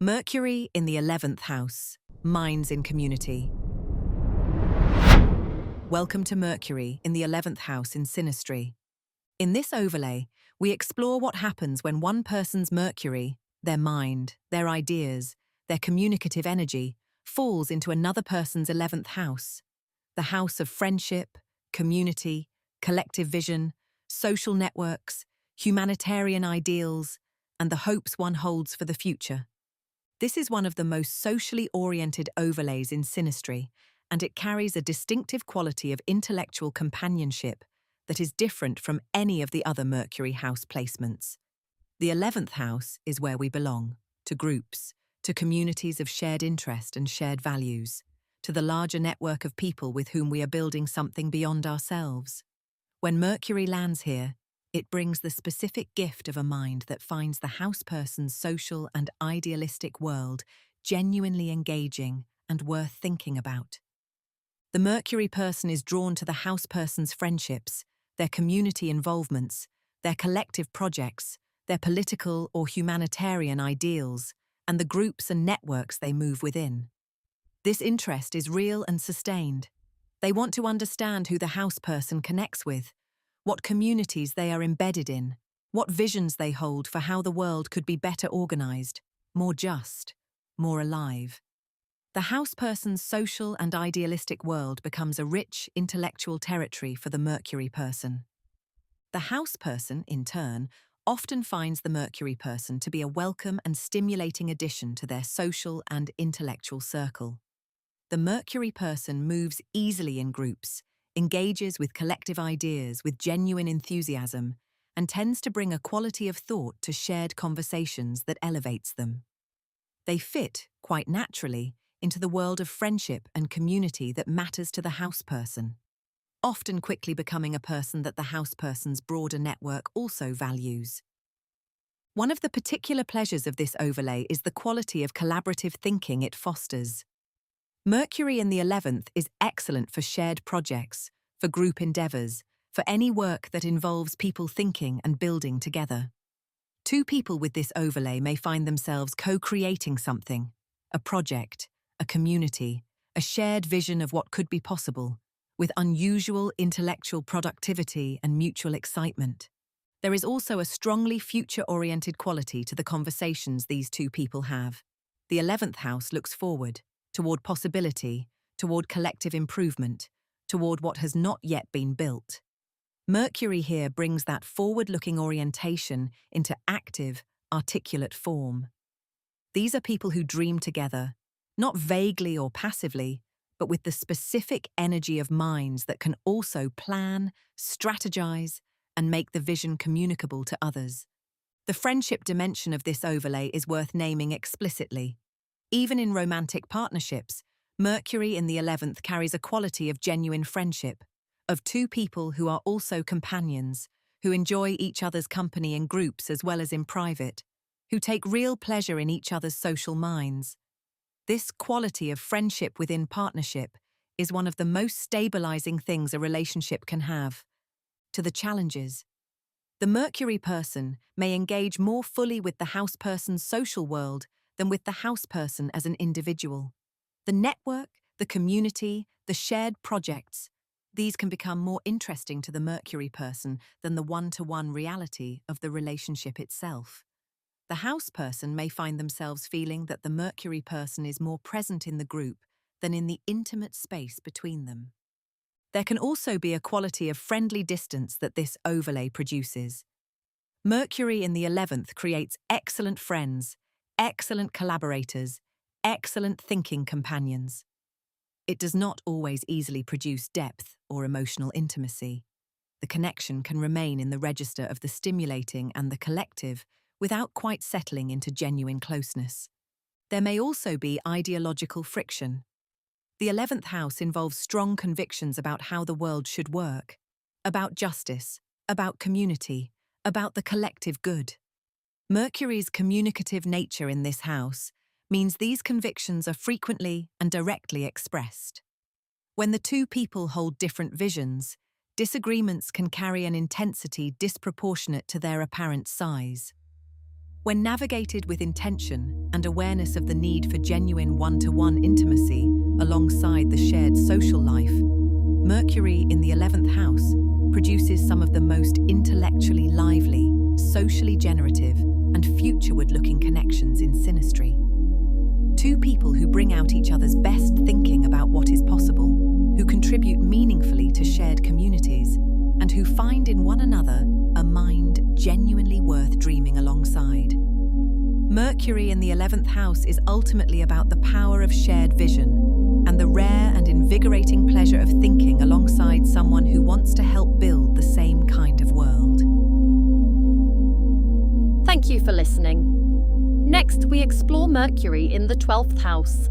Mercury in the 11th house, minds in community. Welcome to Mercury in the 11th house in synastry. In this overlay, we explore what happens when one person's Mercury, their mind, their ideas, their communicative energy, falls into another person's 11th house, the house of friendship, community, collective vision, social networks, humanitarian ideals, and the hopes one holds for the future. This is one of the most socially oriented overlays in synastry, and it carries a distinctive quality of intellectual companionship that is different from any of the other Mercury house placements. The 11th house is where we belong, to groups, to communities of shared interest and shared values, to the larger network of people with whom we are building something beyond ourselves. When Mercury lands here, it brings the specific gift of a mind that finds the house person's social and idealistic world genuinely engaging and worth thinking about. The Mercury person is drawn to the house person's friendships, their community involvements, their collective projects, their political or humanitarian ideals, and the groups and networks they move within. This interest is real and sustained. They want to understand who the house person connects with, what communities they are embedded in, what visions they hold for how the world could be better organized, more just, more alive. The house person's social and idealistic world becomes a rich intellectual territory for the Mercury person. The house person, in turn, often finds the Mercury person to be a welcome and stimulating addition to their social and intellectual circle. The Mercury person moves easily in groups, engages with collective ideas with genuine enthusiasm, and tends to bring a quality of thought to shared conversations that elevates them. They fit, quite naturally, into the world of friendship and community that matters to the house person, often quickly becoming a person that the house person's broader network also values. One of the particular pleasures of this overlay is the quality of collaborative thinking it fosters. Mercury in the 11th is excellent for shared projects, for group endeavors, for any work that involves people thinking and building together. Two people with this overlay may find themselves co-creating something, a project, a community, a shared vision of what could be possible, with unusual intellectual productivity and mutual excitement. There is also a strongly future-oriented quality to the conversations these two people have. The 11th house looks forward, toward possibility, toward collective improvement, toward what has not yet been built. Mercury here brings that forward-looking orientation into active, articulate form. These are people who dream together, not vaguely or passively, but with the specific energy of minds that can also plan, strategize, and make the vision communicable to others. The friendship dimension of this overlay is worth naming explicitly. Even in romantic partnerships, Mercury in the 11th carries a quality of genuine friendship, of two people who are also companions, who enjoy each other's company in groups as well as in private, who take real pleasure in each other's social minds. This quality of friendship within partnership is one of the most stabilizing things a relationship can have. To the challenges. The Mercury person may engage more fully with the house person's social world than with the house person as an individual. The network, the community, the shared projects, these can become more interesting to the Mercury person than the one-to-one reality of the relationship itself. The house person may find themselves feeling that the Mercury person is more present in the group than in the intimate space between them. There can also be a quality of friendly distance that this overlay produces. Mercury in the 11th creates excellent friends, excellent collaborators, excellent thinking companions. It does not always easily produce depth or emotional intimacy. The connection can remain in the register of the stimulating and the collective without quite settling into genuine closeness. There may also be ideological friction. The 11th house involves strong convictions about how the world should work, about justice, about community, about the collective good. Mercury's communicative nature in this house means these convictions are frequently and directly expressed. When the two people hold different visions, disagreements can carry an intensity disproportionate to their apparent size. When navigated with intention and awareness of the need for genuine one-to-one intimacy alongside the shared social life, Mercury in the 11th house produces some of the most intellectually lively, socially generative, and futureward-looking connections in synastry. Two people who bring out each other's best thinking about what is possible, who contribute meaningfully to shared communities, and who find in one another a mind genuinely worth dreaming alongside. Mercury in the 11th house is ultimately about the power of shared vision and the rare and invigorating pleasure of thinking alongside someone who wants to help build the same kind of world. Thank you for listening. Next, we explore Mercury in the 12th house.